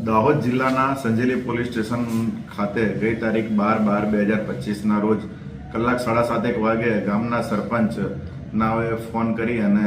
દાહોદ જિલ્લાના Sanjeli police station ખાતે ગઈ તારીખ 12/12/2025ના રોજ કલાક 7:30 વાગે ગામના સરપંચ નાઓએ ફોન કરી અને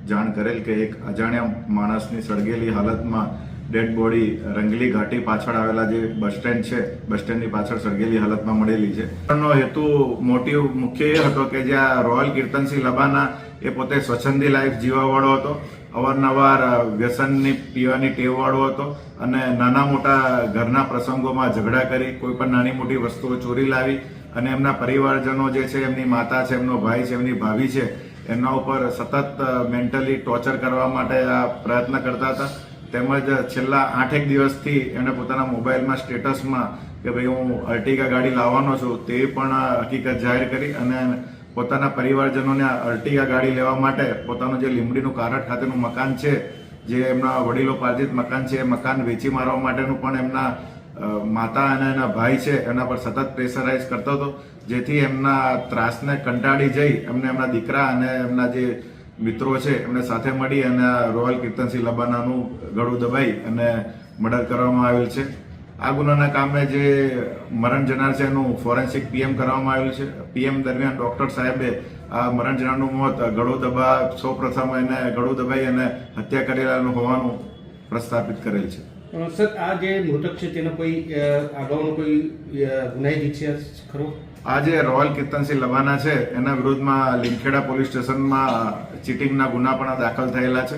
જાણ કરેલ કે એક અજાણ્યા માણસની સળગેલી હાલતમાં ડેડ બોડી રંગલી ઘાટી પાછળ આવેલા જે બસ સ્ટેન્ડ છે, બસ સ્ટેન્ડની પાછળ સળગેલી હાલતમાં મળેલી છે. એનો હેતુ મુખ્ય એ હતો કે જ્યાં રોયલ કીર્તનસિંહ લબાના એ પોતે સ્વચ્છંદી લાઈફ જીવવાવાળો હતો, અવારનવાર વ્યસનની પીવાની ટેવવાળો હતો અને નાના મોટા ઘરના પ્રસંગોમાં ઝઘડા કરી કોઈ પણ નાની મોટી વસ્તુઓ ચોરી લાવી અને એમના પરિવારજનો જે છે, એમની માતા છે, એમનો ભાઈ છે, એમની ભાભી છે, એમના ઉપર સતત મેન્ટલી ટોર્ચર કરવા માટે આ પ્રયત્ન કરતા હતા. તેમજ છેલ્લા 8 દિવસથી એમણે પોતાના મોબાઈલમાં સ્ટેટસમાં કે ભાઈ હું અર્ટિગા ગાડી લાવવાનો છું તે પણ હકીકત જાહેર કરી અને પોતાના પરિવારજનોને અર્ટિગા ગાડી લેવા માટે પોતાનું જે લીંબડીનું કારટ ખાતેનું મકાન છે, જે એમના વડીલોપાર્જિત મકાન છે, એ મકાન વેચી મારવા માટેનું પણ એમના માતા અને એના ભાઈ છે એના પર સતત પ્રેશરાઇઝ કરતો હતો, જેથી એમના ત્રાસને કંટાળી જઈ એમને એમના દીકરા અને એમના જે મિત્રો છે એમને સાથે મળી અને રોયલ કીર્તનસિંહ લબાનાનું ગળું દબાઈ અને મર્ડર કરવામાં આવેલ છે. આ ગુનાના કામે જે મરણ જનાર છે એનું ફોરેન્સિક પીએમ કરવામાં આવેલું છે. પીએમ દરમિયાન ડોક્ટર સાહેબે આ મરણ જનારનું મોત સૌપ્રથમ એને ગળું દબાઈ અને હત્યા કરેલાનું હોવાનું પ્રસ્થાપિત કરેલ છે. સર, આ જે મૃતક છે તેનો કોઈ અગાઉનો કોઈ ગુનાહિત ઇતિહાસ ખરો? આ જે રોયલ કીર્તનસિંહ લબાના છે એના વિરુદ્ધમાં લીમખેડા પોલીસ સ્ટેશનમાં ચીટિંગના ગુના પણ દાખલ થયેલા છે.